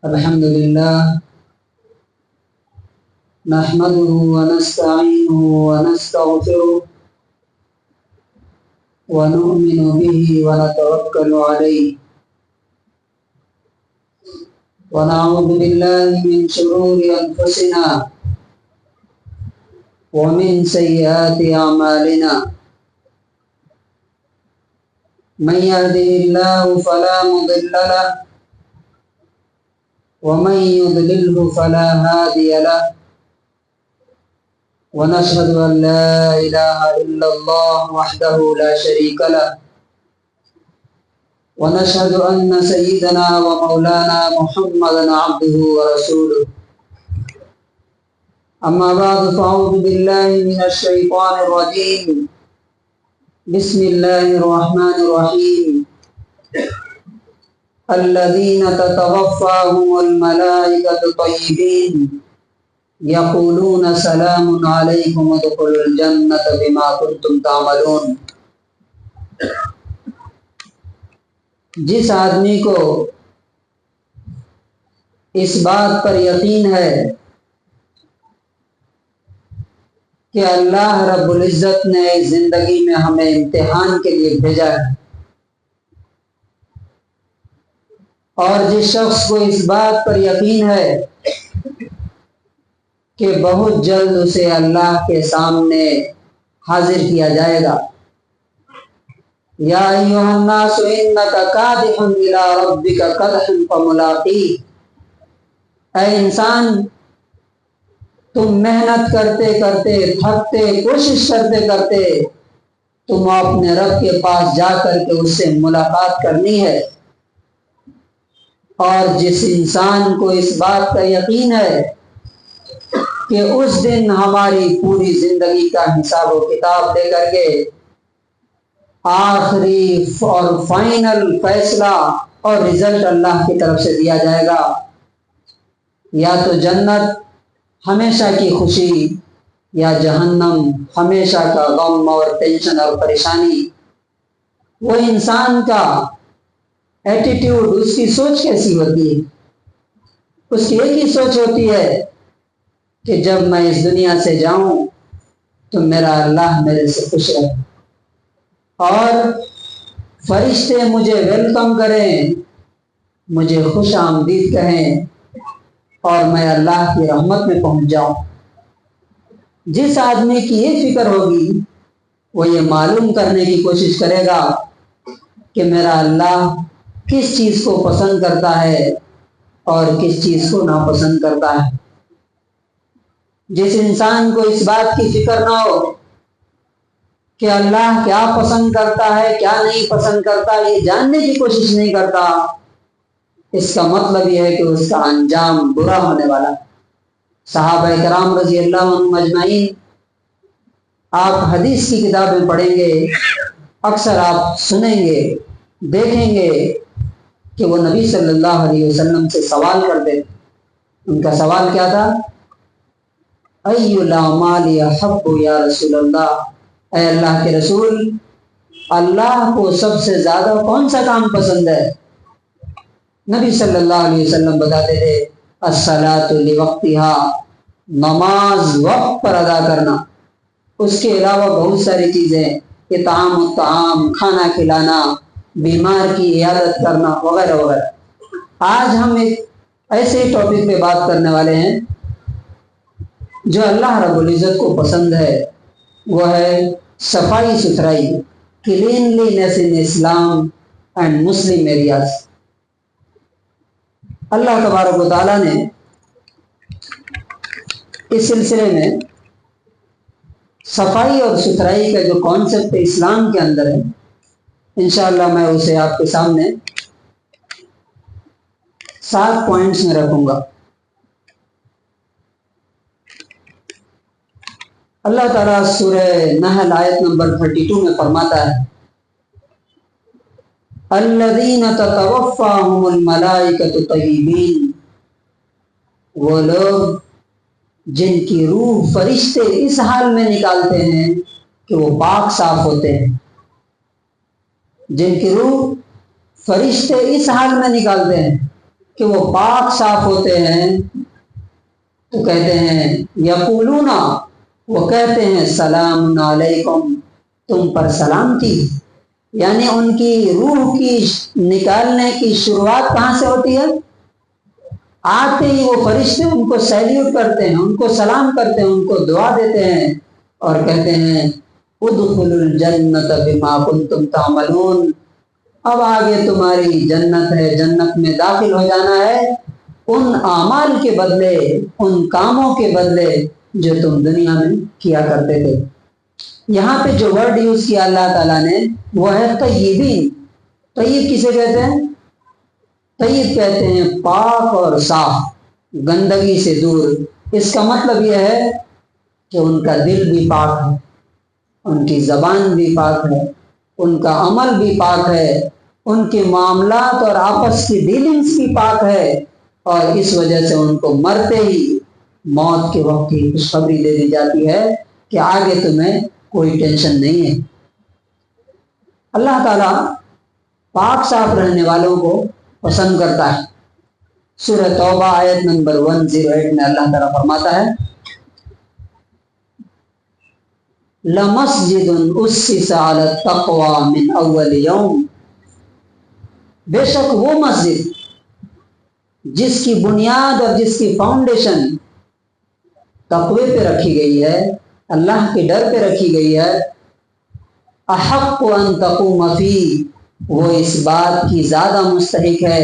الحمد لله نحمده ونستعينه ونستغفره ونؤمن به ونتوكل عليه ونعوذ بالله من شرور أنفسنا ومن سيئات أعمالنا من يهده الله فلا مضل له ومن يضلله فلا هادي له ونشهد أن لا إله إلا الله وحده لا شريك له ونشهد أن سيدنا ومولانا محمدا عبده ورسوله أما بعد فأعوذ بالله من الشيطان الرجيم بسم الله الرحمن الرحيم الذين تتوفاهم الملائكة طيبين يقولون سلام عليكم ادخلوا الجنة بما كنتم تعملون۔ جس آدمی کو اس بات پر یقین ہے کہ اللہ رب العزت نے زندگی میں ہمیں امتحان کے لیے بھیجا ہے، اور جس شخص کو اس بات پر یقین ہے کہ بہت جلد اسے اللہ کے سامنے حاضر کیا جائے گا، یا ایھا الناس انک کادح الی ربک کدحا فملاقیہ، اے انسان تم محنت کرتے کرتے تھکتے کوشش کرتے کرتے تم اپنے رب کے پاس جا کر کے اس سے ملاقات کرنی ہے۔ اور جس انسان کو اس بات کا یقین ہے کہ اس دن ہماری پوری زندگی کا حساب و کتاب دے کر کے آخری اور فائنل فیصلہ اور رزلٹ اللہ کی طرف سے دیا جائے گا، یا تو جنت ہمیشہ کی خوشی یا جہنم ہمیشہ کا غم اور ٹینشن اور پریشانی۔ وہ انسان کا ایٹیٹیوڈ، اس کی سوچ کیسی ہوتی ہے؟ اس کی ایک ہی سوچ ہوتی ہے کہ جب میں اس دنیا سے جاؤں تو میرا اللہ میرے سے خوش رہے اور فرشتے مجھے ویلکم کریں، مجھے خوش آمدید کہیں اور میں اللہ کی رحمت میں پہنچ جاؤں۔ جس آدمی کی یہ فکر ہوگی وہ یہ معلوم کرنے کی کوشش کرے گا کہ میرا اللہ کس چیز کو پسند کرتا ہے اور کس چیز کو ناپسند کرتا ہے۔ جس انسان کو اس بات کی فکر نہ ہو کہ اللہ کیا پسند کرتا ہے کیا نہیں پسند کرتا، یہ جاننے کی کوشش نہیں کرتا، اس کا مطلب یہ ہے کہ اس کا انجام برا ہونے والا۔ صحابہ کرام رضی اللہ عنہم اجمعین، آپ حدیث کی کتابیں پڑھیں گے، اکثر آپ سنیں گے، دیکھیں گے کہ وہ نبی صلی اللہ علیہ وسلم سے سوال کرتے تھے۔ ان کا سوال کیا تھا؟ ای الاعمال احب یا رسول اللہ، اے اللہ کے رسول، اللہ کو سب سے زیادہ کون سا کام پسند ہے؟ نبی صلی اللہ علیہ وسلم بتاتے تھے الصلاۃ لوقتہا، نماز وقت پر ادا کرنا۔ اس کے علاوہ بہت ساری چیزیں، اطعام الطعام، کھانا کھلانا، بیمار کی عیادت کرنا وغیرہ وغیرہ۔ آج ہم ایک ایسے ٹاپک پہ بات کرنے والے ہیں جو اللہ رب العزت کو پسند ہے، وہ ہے صفائی ستھرائی، cleanliness in Islam and Muslim areas. Allah تبارک و تعالیٰ نے اس سلسلے میں صفائی اور ستھرائی کا جو کانسیپٹ اسلام کے اندر ہے، انشاءاللہ میں اسے آپ کے سامنے 7 پوائنٹس میں رکھوں گا۔ اللہ تعالیٰ سورہ نحل آیت نمبر 32 میں فرماتا ہے الذین تتوفاہم الملائکۃ طیبین، وہ لوگ جن کی روح فرشتے اس حال میں نکالتے ہیں کہ وہ پاک صاف ہوتے ہیں، جن کی روح فرشتے اس حال میں نکالتے ہیں کہ وہ پاک صاف ہوتے ہیں تو کہتے ہیں یقولون، وہ کہتے ہیں سلام علیکم، تم پر سلامتی. یعنی ان کی روح کی نکالنے کی شروعات کہاں سے ہوتی ہے؟ آتے ہی وہ فرشتے ان کو سیلیوٹ کرتے ہیں، ان کو سلام کرتے ہیں، ان کو دعا دیتے ہیں اور کہتے ہیں ادخلوا الجنت بما کنتم تعملون، اب آگے تمہاری جنت ہے، جنت میں داخل ہو جانا ہے ان اعمال کے بدلے، ان کاموں کے بدلے جو تم دنیا میں کیا کرتے تھے. یہاں پہ جو ورڈ یوز کیا اللہ تعالیٰ نے وہ ہے طیبین. طیب کسے کہتے ہیں؟ طیب کہتے ہیں پاک اور صاف، گندگی سے دور. اس کا مطلب یہ ہے کہ ان کا دل بھی پاک ہے، ان کی زبان بھی پاک ہے، ان کا عمل بھی پاک ہے، ان کے معاملات اور آپس کی ڈیلنگز بھی پاک ہے، اور اس وجہ سے ان کو مرتے ہی موت کے وقت کی خوشخبری دے دی جاتی ہے کہ آگے تمہیں کوئی ٹینشن نہیں ہے. اللہ تعالیٰ پاک صاف رہنے والوں کو پسند کرتا ہے. سورہ توبہ آیت نمبر 108 میں اللہ تعالیٰ فرماتا ہے لَمَسْجِدٌ أُسِّسَ عَلَى التَّقْوَى مِنْ أَوَّلِ يَوْمٍ، بے شک وہ مسجد جس کی بنیاد اور جس کی فاؤنڈیشن تقوی پہ رکھی گئی ہے، اللہ کے ڈر پہ رکھی گئی ہے، احق ان تقوم فیہ، وہ اس بات کی زیادہ مستحق ہے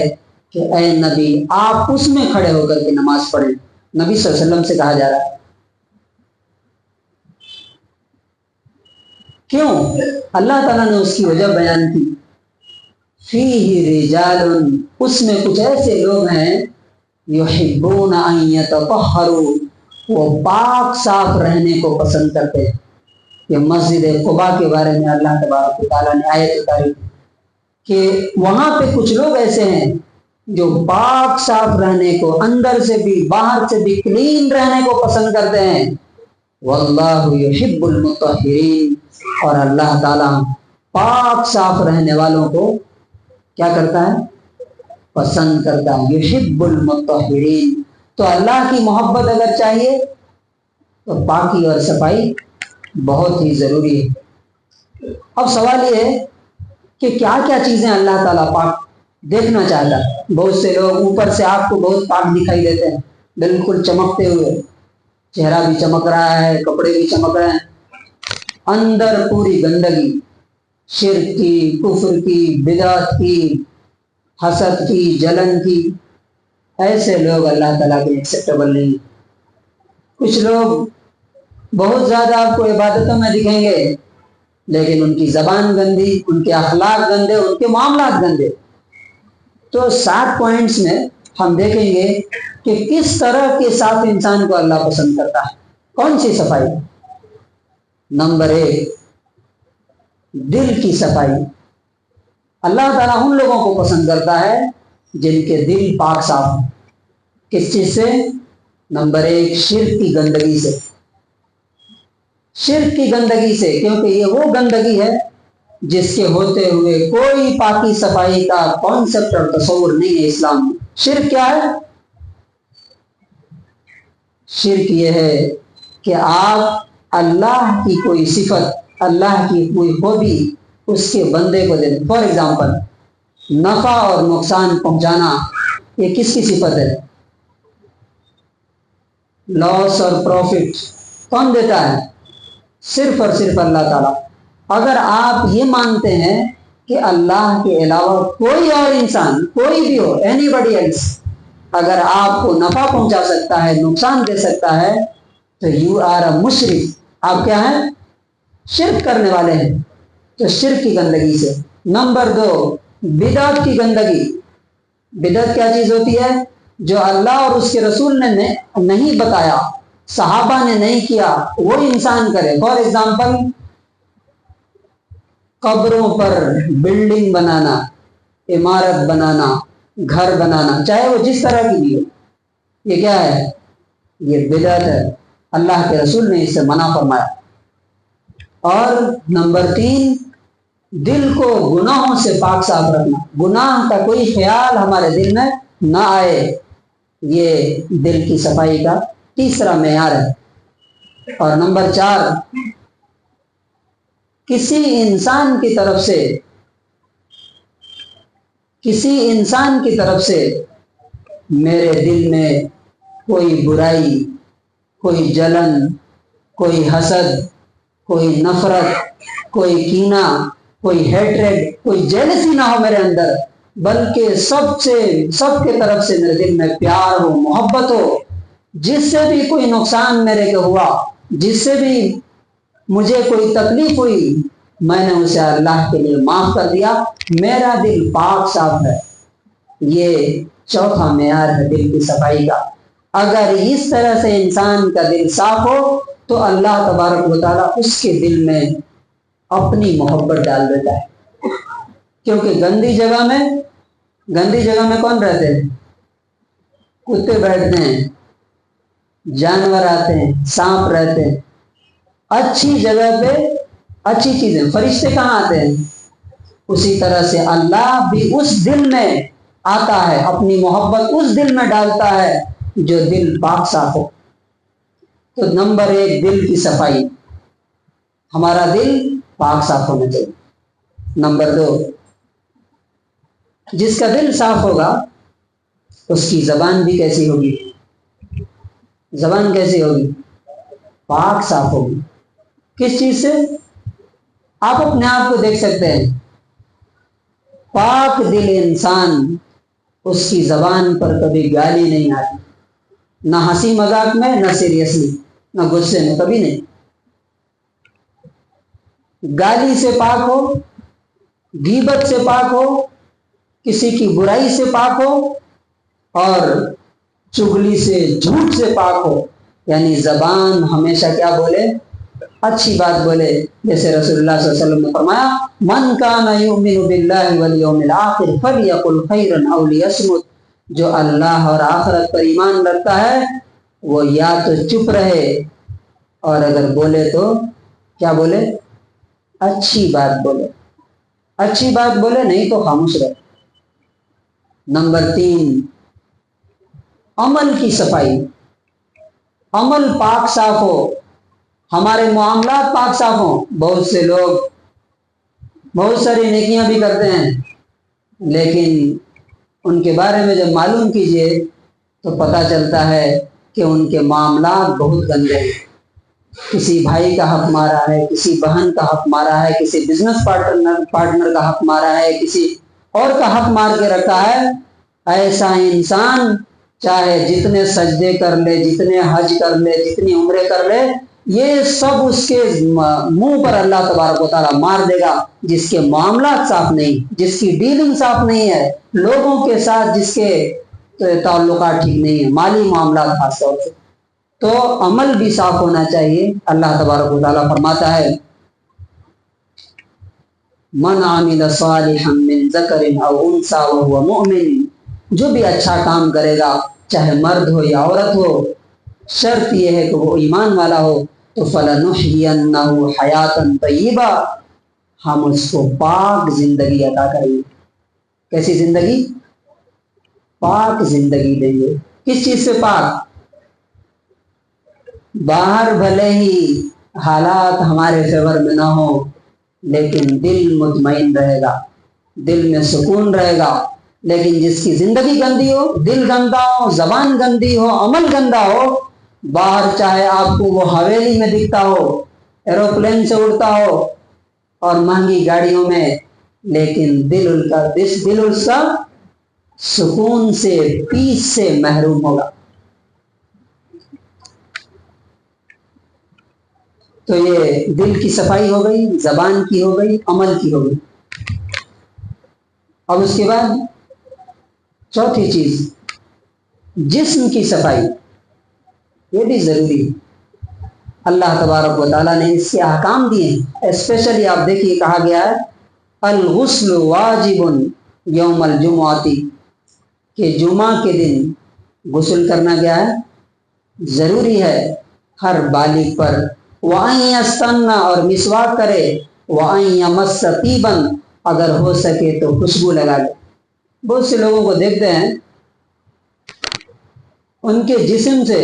کہ اے نبی آپ اس میں کھڑے ہو کر کے نماز پڑھیں. نبی صلی اللہ علیہ وسلم سے کہا جا رہا ہے. کیوں؟ اللہ تعالیٰ نے اس کی وجہ بیان کی. فیہ رجال، اس میں کچھ ایسے لوگ ہیں یحبون ان یتطہروا، وہ پاک صاف رہنے کو پسند کرتے ہیں. یہ مسجد قباء کے بارے میں اللہ تبارک و تعالیٰ نے آیت اتاری کہ وہاں پہ کچھ لوگ ایسے ہیں جو پاک صاف رہنے کو، اندر سے بھی باہر سے بھی کلین رہنے کو پسند کرتے ہیں. واللہ یحب المطہرین، اور اللہ تعالیٰ پاک صاف رہنے والوں کو کیا کرتا ہے؟ پسند کرتا ہے. یحب المطہرین. تو اللہ کی محبت اگر چاہیے تو پاکی اور صفائی بہت ہی ضروری ہے. اب سوال یہ ہے کہ کیا کیا چیزیں اللہ تعالیٰ پاک دیکھنا چاہتا ہے. بہت سے لوگ اوپر سے آپ کو بہت پاک دکھائی دیتے ہیں، بالکل چمکتے ہوئے، چہرہ بھی چمک رہا ہے، کپڑے بھی چمک رہے ہیں، اندر پوری گندگی، شرک کی، کفر کی، بدعت کی، حسد کی، جلن کی. ایسے لوگ اللہ تعالیٰ کے ایکسیپٹیبل نہیں. کچھ لوگ بہت زیادہ آپ کو عبادتوں میں دکھیں گے لیکن ان کی زبان گندی، ان کے اخلاق گندے، ان کے معاملات گندے. تو 7 پوائنٹس میں ہم دیکھیں گے کہ کس طرح کے صاف انسان کو اللہ پسند کرتا ہے. کون سی صفائی؟ نمبر 1 دل کی صفائی. اللہ تعالیٰ ان لوگوں کو پسند کرتا ہے جن کے دل پاک صاف ہیں. کس چیز سے؟ نمبر 1 شرک کی گندگی سے. شرک کی گندگی سے، کیونکہ یہ وہ گندگی ہے جس کے ہوتے ہوئے کوئی پاکی صفائی کا کانسیپٹ اور تصور نہیں ہے اسلام میں. شرک کیا ہے؟ شرک یہ ہے کہ آپ اللہ کی کوئی صفت، اللہ کی کوئی خوبی اس کے بندے کو دے دیں. فار ایگزامپل نفع اور نقصان پہنچانا، یہ کس کی صفت ہے؟ لاس اور پروفٹ کون دیتا ہے؟ صرف اور صرف اللہ تعالیٰ. اگر آپ یہ مانتے ہیں کہ اللہ کے علاوہ کوئی اور انسان، کوئی بھی ہو، اینی بڈی ایلس، اگر آپ کو نفع پہنچا سکتا ہے، نقصان دے سکتا ہے، تو یو آر اے مشرک. آپ کیا ہیں؟ شرک کرنے والے ہیں. تو شرک کی گندگی سے. نمبر 2 بدعت کی گندگی. بدعت کیا چیز ہوتی ہے؟ جو اللہ اور اس کے رسول نے نہیں بتایا، صحابہ نے نہیں کیا، وہ انسان کرے. فار ایگزامپل قبروں پر بلڈنگ بنانا، عمارت بنانا، گھر بنانا، چاہے وہ جس طرح کی بھی ہو. یہ کیا ہے؟ یہ بدعت ہے. اللہ کے رسول نے اس سے منع فرمایا. اور نمبر 3 دل کو گناہوں سے پاک صاف رکھنا. گناہ کا کوئی خیال ہمارے دل میں نہ آئے، یہ دل کی صفائی کا تیسرا معیار ہے۔ اور نمبر 4، کسی انسان کی طرف سے میرے دل میں کوئی برائی، کوئی جلن، کوئی حسد، کوئی نفرت، کوئی کینہ، کوئی ہیٹریڈ، کوئی جیلسی نہ ہو میرے اندر، بلکہ سب کے طرف سے میرے دل میں پیار ہو، محبت ہو۔ جس سے بھی کوئی نقصان میرے کو ہوا، جس سے بھی مجھے کوئی تکلیف ہوئی، میں نے اسے اللہ کے لیے معاف کر دیا، میرا دل پاک صاف ہے۔ یہ چوتھا معیار ہے دل کی صفائی کا۔ اگر اس طرح سے انسان کا دل صاف ہو تو اللہ تبارک و تعالیٰ اس کے دل میں اپنی محبت ڈال دیتا ہے۔ کیونکہ گندی جگہ میں کون رہتے ہیں؟ کتے بیٹھتے ہیں، جانور آتے ہیں، سانپ رہتے ہیں۔ اچھی جگہ پہ اچھی چیزیں، فرشتے کہاں آتے ہیں؟ اسی طرح سے اللہ بھی اس دل میں آتا ہے، اپنی محبت اس دل میں ڈالتا ہے جو دل پاک صاف ہو۔ تو نمبر 1 دل کی صفائی، ہمارا دل پاک صاف ہونا چاہیے۔ نمبر 2، جس کا دل صاف ہوگا اس کی زبان بھی کیسی ہوگی؟ زبان کیسی ہوگی؟ پاک صاف ہوگی۔ کس چیز سے؟ آپ اپنے آپ کو دیکھ سکتے ہیں، پاک دل انسان، اس کی زبان پر کبھی گالی نہیں آتی، نہ ہنسی مذاق میں، نہ سیریسلی، نہ غصے میں، کبھی نہیں۔ گالی سے پاک ہو، غیبت سے پاک ہو، کسی کی برائی سے پاک ہو، اور چغلی سے، جھوٹ سے پاک ہو۔ یعنی زبان ہمیشہ کیا بولے؟ اچھی بات بولے۔ جیسے رسول اللہ صلی اللہ علیہ وسلم نے فرمایا، من کان یؤمن باللہ والیوم الآخر فلیقل خیرا او لیصمت، جو اللہ اور آخرت پر ایمان رکھتا ہے وہ یا تو چپ رہے، اور اگر بولے تو کیا بولے؟ اچھی بات بولے۔ اچھی بات بولے، نہیں تو خاموش رہے۔ نمبر 3، عمل کی صفائی، عمل پاک صاف ہو، ہمارے معاملات پاک صاف ہوں۔ بہت سے لوگ بہت ساری نیکیاں بھی کرتے ہیں، لیکن ان کے بارے میں جب معلوم کیجئے تو پتہ چلتا ہے کہ ان کے معاملات بہت گندے ہیں۔ کسی بھائی کا حق مارا ہے، کسی بہن کا حق مارا ہے، کسی بزنس پارٹنر کا حق مارا ہے، کسی اور کا حق مار کے رکھا ہے۔ ایسا انسان چاہے جتنے سجدے کر لے، جتنے حج کر لے، جتنی عمرے کر لے، یہ سب اس کے منہ پر اللہ تبارک و تعالیٰ مار دے گا، جس کے معاملات صاف نہیں، جس کی ڈیلنگ صاف نہیں ہے، لوگوں کے ساتھ جس کے تعلقات ٹھیک نہیں ہیں، مالی معاملات خاص طور سے۔ تو عمل بھی صاف ہونا چاہیے۔ اللہ تبارک و تعالیٰ فرماتا ہے، من عمل صالحا من ذکر او انثی وهو مؤمن، جو بھی اچھا کام کرے گا، چاہے مرد ہو یا عورت ہو، شرط یہ ہے کہ وہ ایمان والا ہو، تو فَلَنُحْيِيَنَّهُ حَيَاةً طَيِّبَةً، ہم اس کو پاک زندگی عطا کریں گے۔ کیسی زندگی؟ پاک زندگی دیں گے۔ کس چیز سے پاک؟ باہر بھلے ہی حالات ہمارے فیور میں نہ ہو، لیکن دل مطمئن رہے گا، دل میں سکون رہے گا۔ لیکن جس کی زندگی گندی ہو، دل گندا ہو، زبان گندی ہو، عمل گندا ہو، باہر چاہے آپ کو وہ حویلی میں دکھتا ہو، ایروپلین سے اڑتا ہو اور مہنگی گاڑیوں میں، لیکن دل اس کا سکون سے، پیس سے محروم ہوگا۔ تو یہ دل کی صفائی ہو گئی، زبان کی ہو گئی، عمل کی ہو گئی۔ اب اس کے بعد چوتھی چیز، جسم کی صفائی، یہ بھی ضروری ہے۔ اللہ تبارک و تعالیٰ نے اس کے احکام دیے ہیں۔ اسپیشلی آپ دیکھیے کہا گیا ہے الغسل واجب یوم الجمعہ، کہ جمعہ کے دن غسل کرنا کیا ہے؟ ضروری ہے ہر بالغ پر۔ وَأَن يَسْتَنَّ، اور مسواک کرے، وَأَن يَمَسَّ طِيبًا، اگر ہو سکے تو خوشبو لگا لے۔ بہت سے لوگوں کو دیکھتے ہیں ان کے جسم سے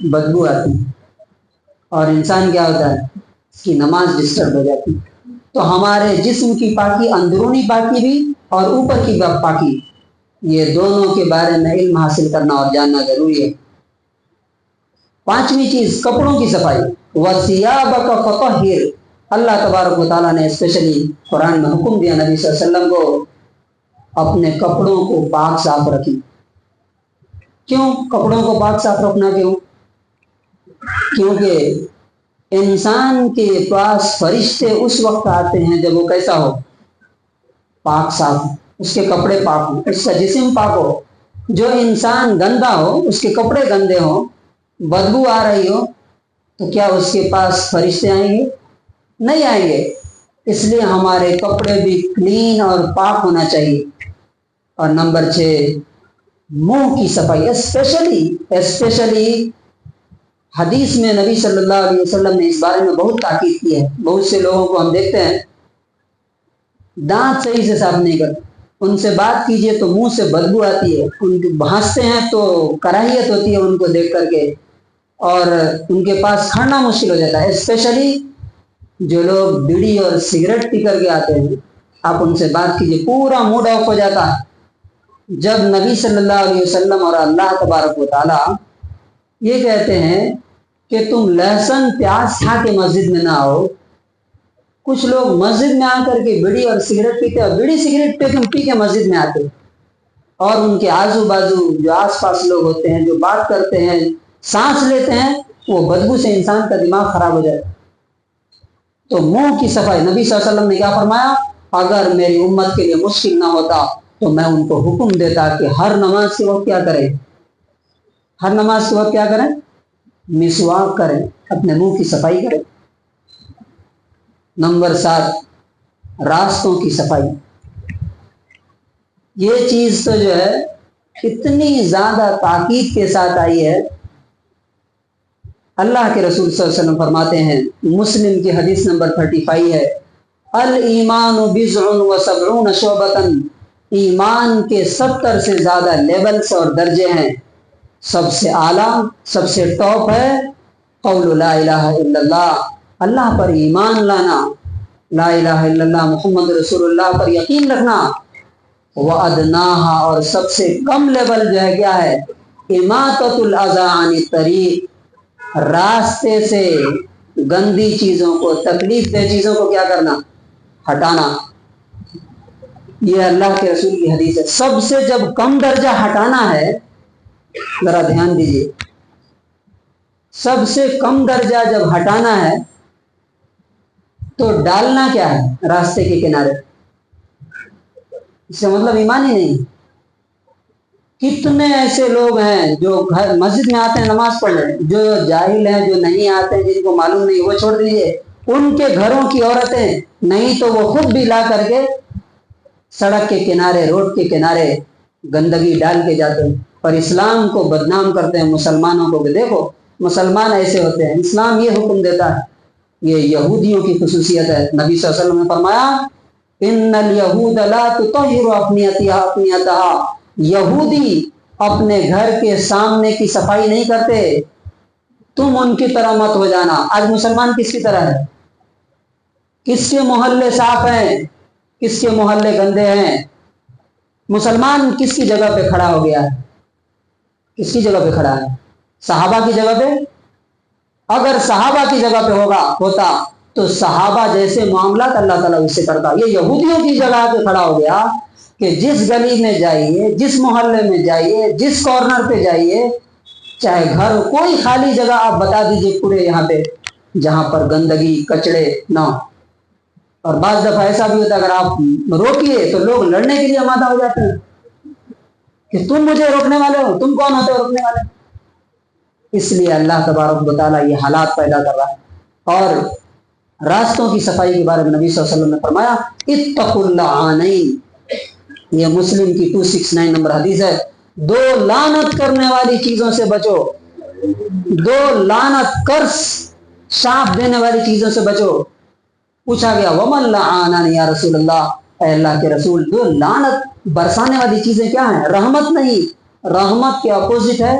بدبو آتی ہے اور انسان کیا ہوتا ہے، اس کی نماز ڈسٹرب ہو جاتی ہے۔ تو ہمارے جسم کی پاکی، اندرونی پاکی بھی اور اوپر کی پاکی، یہ دونوں کے بارے میں علم حاصل کرنا اور جاننا ضروری ہے۔ پانچویں چیز کپڑوں کی صفائی، وَثِيَابَكَ فَطَهِّرْ، اللہ تبارک و تعالیٰ نے اسپیشلی قرآن میں حکم دیا نبی صلی اللہ علیہ وسلم کو اپنے کپڑوں کو پاک صاف رکھیں۔ کیوں کپڑوں کو پاک صاف رکھنا؟ کیونکہ انسان کے پاس فرشتے اس وقت آتے ہیں جب وہ کیسا ہو، پاک صاف، اس کے کپڑے پاک ہو، اس کا جسم پاک ہو۔ جو انسان گندا ہو، اس کے کپڑے گندے ہوں، بدبو آ رہی ہو، تو کیا اس کے پاس فرشتے آئیں گے؟ نہیں آئیں گے۔ اس لیے ہمارے کپڑے بھی کلین اور پاک ہونا چاہیے۔ اور نمبر 6 منہ کی صفائی، اسپیشلی حدیث میں نبی صلی اللہ علیہ وسلم نے اس بارے میں بہت تاکید کی ہے۔ بہت سے لوگوں کو ہم دیکھتے ہیں دانت صحیح سے صاف نہیں کرتے، ان سے بات کیجئے تو منہ سے بدبو آتی ہے، ان کے ہنستے ہیں تو کراہیت ہوتی ہے ان کو دیکھ کر کے، اور ان کے پاس کھڑنا مشکل ہو جاتا ہے۔ اسپیشلی جو لوگ بیڑی اور سگریٹ پی کر کے آتے ہیں، آپ ان سے بات کیجئے پورا موڈ آف ہو جاتا ہے۔ جب نبی صلی اللہ علیہ وسلم اور اللہ تبارک و تعالی یہ کہتے ہیں کہ تم لہسن پیاز کھا کے مسجد میں نہ آؤ، کچھ لوگ مسجد میں آ کر کے بیڑی اور سگریٹ پیتے اور بیڑی سگریٹ پی کے مسجد میں آتے، اور ان کے آزو بازو جو آس پاس لوگ ہوتے ہیں جو بات کرتے ہیں، سانس لیتے ہیں، وہ بدبو سے انسان کا دماغ خراب ہو جاتا ہے۔ تو منہ کی صفائی، نبی صلی اللہ علیہ وسلم نے کیا فرمایا، اگر میری امت کے لیے مشکل نہ ہوتا تو میں ان کو حکم دیتا کہ ہر نماز کے وقت کیا کریں، ہر نماز کے وقت کیا کریں، مسواک کریں، اپنے منہ کی صفائی کریں۔ نمبر 7 راستوں کی صفائی۔ یہ چیز تو جو ہے اتنی زیادہ تاکید کے ساتھ آئی ہے، اللہ کے رسول صلی اللہ علیہ وسلم فرماتے ہیں، مسلم کی حدیث نمبر 35 ہے، الایمان بضع و سبعون شعبۃ، ایمان کے 70 سے زیادہ لیولز اور درجے ہیں، سب سے اعلیٰ، سب سے ٹاپ ہے قول لا الہ الا اللہ، اللہ پر ایمان لانا، لا الہ الا اللہ محمد رسول اللہ پر یقین رکھنا، وَأَدْنَاهَا، اور سب سے کم لیول جو ہے کیا ہے، اماطۃ الاذی عن الطریق، راستے سے گندی چیزوں کو، تکلیف دہ چیزوں کو کیا کرنا، ہٹانا۔ یہ اللہ کے رسول کی حدیث ہے۔ سب سے جب کم درجہ ہٹانا ہے، ذرا دھیان دیجیے، سب سے کم درجہ جب ہٹانا ہے تو ڈالنا کیا ہے، راستے کے کنارے، اس سے مطلب ایمان ہی نہیں۔ کتنے ایسے لوگ ہیں جو گھر مسجد میں آتے ہیں نماز پڑھنے، جو جاہل ہیں، جو نہیں آتے ہیں، جن کو معلوم نہیں، وہ چھوڑ دیجیے، ان کے گھروں کی عورتیں نہیں تو وہ خود بھی لا کر کے سڑک کے کنارے، روڈ کے کنارے گندگی ڈال کے جاتے ہیں، اور اسلام کو بدنام کرتے ہیں، مسلمانوں کو کہ دیکھو مسلمان ایسے ہوتے ہیں۔ اسلام یہ حکم دیتا ہے، یہ یہودیوں کی خصوصیت ہے۔ نبی صلی اللہ علیہ وسلم نے فرمایا، ان الیہود لا تطہر افنیتها، یہودی اپنے گھر کے سامنے کی صفائی نہیں کرتے، تم ان کی طرح مت ہو جانا۔ آج مسلمان کس کی طرح ہے؟ کس کے محلے صاف ہیں، کس کے محلے گندے ہیں؟ مسلمان کس کی جگہ پہ کھڑا ہو گیا ہے؟ کس کی جگہ پہ کھڑا ہے؟ صحابہ کی جگہ پہ؟ اگر صحابہ کی جگہ پہ ہوتا تو صحابہ جیسے معاملات اللہ تعالیٰ اس سے کرتا۔ یہ یہودیوں کی جگہ پہ کھڑا ہو گیا کہ جس گلی میں جائیے، جس محلے میں جائیے، جس کارنر پہ جائیے، چاہے گھر کوئی خالی جگہ آپ بتا دیجئے پورے یہاں پہ جہاں پر گندگی کچڑے نہ ہو۔ اور بعض دفعہ ایسا بھی ہوتا ہے اگر آپ روکیے تو لوگ لڑنے کے لیے آمادہ ہو جاتے ہیں کہ تم مجھے روکنے والے ہو، تم کون ہوتے ہو روکنے والے؟ اس لیے اللہ تبارک و تعالیٰ یہ حالات پیدا کر رہا ہے۔ اور راستوں کی صفائی کے بارے میں نبی صلی اللہ علیہ وسلم نے فرمایا، اتقوا اللعانین، یہ مسلم کی 269 نمبر حدیث ہے، دو لعنت کرنے والی چیزوں سے بچو، دو لعنت، کرس، شاپ دینے والی چیزوں سے بچو۔ پوچھا گیا ومن لعانن یا رسول اللہ، اے اللہ کے رسول، دو لعنت برسانے والی چیزیں کیا ہیں؟ رحمت نہیں، رحمت کے اپوزٹ ہے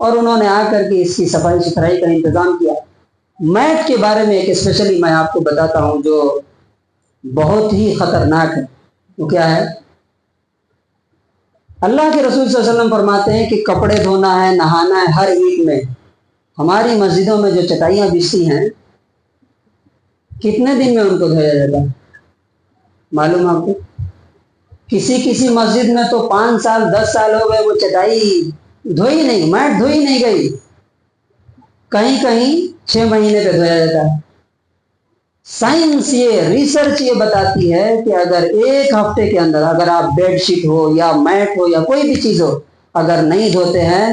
اور انہوں نے آ کر کے اس کی صفائی ستھرائی کا انتظام کیا۔ میٹ کے بارے میں ایک اسپیشلی میں آپ کو بتاتا ہوں جو بہت ہی خطرناک ہے۔ وہ کیا ہے؟ اللہ کے رسول صلی اللہ علیہ وسلم فرماتے ہیں کہ کپڑے دھونا ہے، نہانا ہے ہر عید میں۔ ہماری مسجدوں میں جو چٹائیاں بچتی ہیں کتنے دن میں ان کو دھویا جاتا ہے معلوم آپ کو؟ کسی مسجد میں تو 5 سال 10 سال ہو گئے وہ چٹائی دھوئی نہیں، میٹ دھوئی نہیں گئی، کہیں کہیں 6 مہینے پہ دھویا جاتا ہے۔ سائنس ریسرچ یہ بتاتی ہے کہ اگر ایک ہفتے کے اندر اگر آپ بیڈ شیٹ ہو یا میٹ ہو یا کوئی بھی چیز ہو اگر نہیں دھوتے ہیں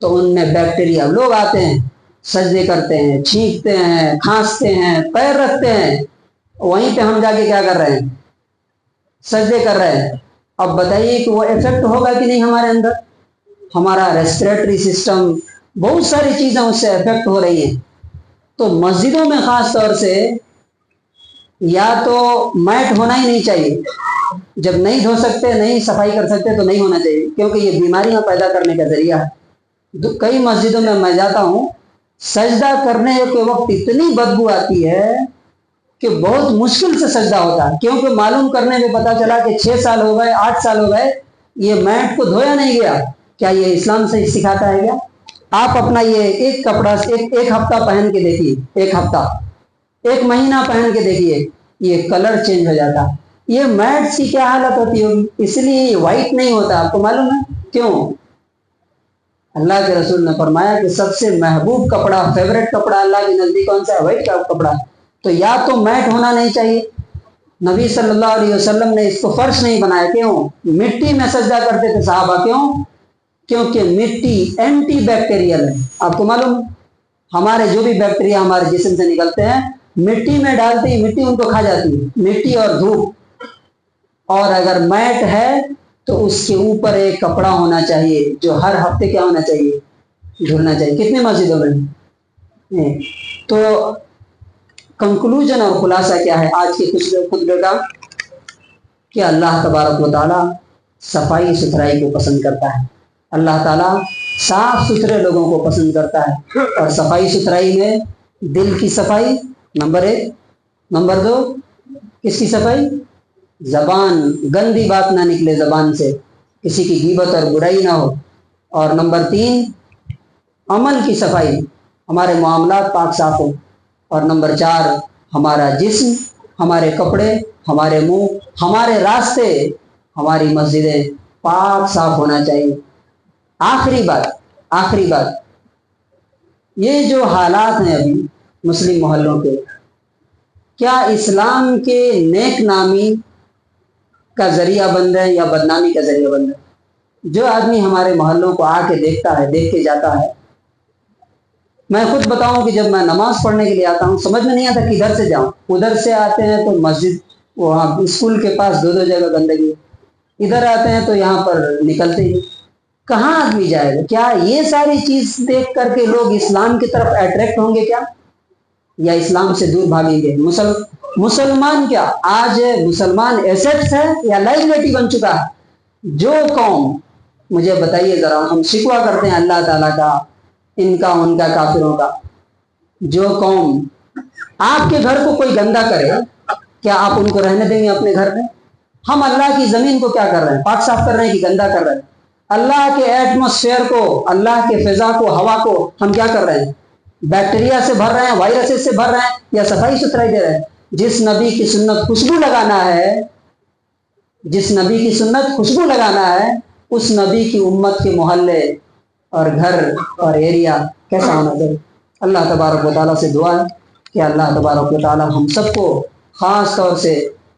تو ان میں بیکٹیریا، لوگ آتے ہیں سجدے کرتے ہیں، چھینکتے ہیں، کھانستے ہیں، پیر رکھتے ہیں، وہیں پہ ہم جا کے کیا کر رہے ہیں؟ سجدے کر رہے ہیں۔ اب بتائیے کہ وہ افیکٹ ہوگا کہ نہیں ہمارے اندر؟ ہمارا ریسپریٹری سسٹم، بہت ساری چیزیں اس سے افیکٹ ہو رہی ہیں۔ تو مسجدوں میں خاص طور سے یا تو میٹ ہونا ہی نہیں چاہیے، جب نہیں دھو سکتے، نہیں صفائی کر سکتے تو نہیں ہونا چاہیے، کیونکہ یہ بیماریاں پیدا کرنے کا ذریعہ ہے۔ کئی مسجدوں میں جاتا ہوں، سجدہ کرنے کے وقت اتنی بدبو آتی ہے کہ بہت مشکل سے سجدہ ہوتا ہے، کیونکہ معلوم کرنے میں پتا چلا کہ 6 سال ہو گئے، 8 سال ہو گئے یہ میٹ کو دھویا نہیں گیا۔ کیا یہ اسلام سے سکھاتا ہے کیا؟ آپ اپنا یہ ایک کپڑا ایک ہفتہ پہن کے دیکھیے، ایک ہفتہ، 1 مہینہ پہن کے دیکھیے، یہ کلر چینج ہو جاتا۔ یہ میٹس کی کیا حالت ہوتی ہوگی؟ اس لیے یہ وائٹ نہیں ہوتا، آپ کو معلوم ہے کیوں؟ اللہ کے رسول نے فرمایا کہ سب سے محبوب کپڑا، فیوریٹ کپڑا اللہ کے نزدیک کون سا ہے؟ وائٹ کا کپڑا۔ تو یا تو میٹ ہونا نہیں چاہیے، نبی صلی اللہ علیہ وسلم نے اس کو فرش نہیں بنایا، کیوں؟ مٹی میں سجدہ کرتے تھے صحابہ، کیوں؟ کیونکہ مٹی اینٹی بیکٹیریل ہے۔ آپ کو معلوم، ہمارے جو بھی بیکٹیریا ہمارے جسم سے نکلتے ہیں مٹی میں ڈالتے ہی مٹی ان کو کھا جاتی ہے، مٹی اور دھوپ۔ اور اگر میٹ ہے تو اس کے اوپر ایک کپڑا ہونا چاہیے جو ہر ہفتے کیا ہونا چاہیے؟ دھلنا چاہیے۔ کتنے مسجدوں میں؟ تو کنکلوژن اور خلاصہ کیا ہے آج کے کچھ خطبے کا؟ کہ اللہ تبارک و تعالیٰ صفائی ستھرائی کو پسند کرتا ہے۔ اللہ تعالیٰ صاف ستھرے لوگوں کو پسند کرتا ہے، اور صفائی ستھرائی میں دل کی صفائی نمبر 1، نمبر 2 کس کی صفائی؟ زبان، گندی بات نہ نکلے زبان سے، کسی کی غیبت اور برائی نہ ہو، اور نمبر 3 عمل کی صفائی، ہمارے معاملات پاک صاف ہو، اور نمبر 4 ہمارا جسم، ہمارے کپڑے، ہمارے منہ، ہمارے راستے، ہماری مسجدیں پاک صاف ہونا چاہیے۔ آخری بات، یہ جو حالات ہیں ابھی مسلم محلوں کے، کیا اسلام کے نیک نامی کا ذریعہ بن رہے ہیں یا بدنامی کا ذریعہ بن رہے ہیں؟ جو آدمی ہمارے محلوں کو آ کے دیکھتا ہے، دیکھ کے جاتا ہے، میں خود بتاؤں کہ جب میں نماز پڑھنے کے لیے آتا ہوں سمجھ میں نہیں آتا کدھر سے جاؤں۔ ادھر سے آتے ہیں تو مسجد، وہاں اسکول کے پاس 2 جگہ گندگی، ادھر آتے ہیں تو یہاں پر نکلتے ہی، کہاں آدمی جائے گا؟ کیا یہ ساری چیز دیکھ کر کے لوگ اسلام کی طرف اٹریکٹ ہوں گے کیا، یا اسلام سے دور بھاگیں گے؟ مسلمان کیا آج مسلمان ایسیٹس ہے یا لائبلٹی بن چکا ہے؟ جو قوم، مجھے بتائیے ذرا، ہم شکوہ کرتے ہیں اللہ تعالیٰ کا، ان کا، ان کا، کافروں کا، جو قوم آپ کے گھر کو کوئی گندا کرے کیا آپ ان کو رہنے دیں گے اپنے گھر میں؟ ہم اللہ کی زمین کو کیا کر رہے ہیں؟ پاک صاف کر رہے ہیں کہ گندا کر رہے ہیں؟ اللہ کے ایٹماسفیئر کو، اللہ کے فضا کو، ہوا کو ہم کیا کر رہے ہیں؟ بیکٹیریا سے بھر رہے ہیں، وائرس سے بھر رہے ہیں، یا صفائی ستھرائی دے رہے ہیں؟ جس نبی کی سنت خوشبو لگانا ہے، جس نبی کی سنت خوشبو لگانا ہے، اس نبی کی امت کے محلے اور گھر اور ایریا کیسا ہونا چاہیے؟ اللہ تبارک و تعالیٰ سے دعا ہے کہ اللہ تبارک و تعالیٰ ہم سب کو خاص طور سے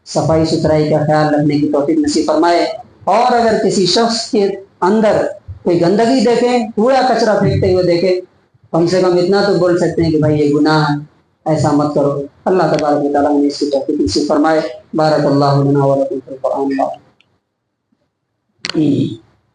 صفائی ستھرائی کا خیال رکھنے کی توفیق نصیب فرمائے۔ اور اگر کسی شخص کے اندر کوئی گندگی دیکھیں، کوڑا کچرا پھینکتے ہوئے دیکھیں، کم سے کم اتنا تو بول سکتے ہیں کہ بھائی یہ گناہ ہے، ایسا مت کرو۔ اللہ تبارک و تعالیٰ نے اس کی توفیق نصیب فرمائے۔ بارک اللہ لنا و لکم فی القرآن۔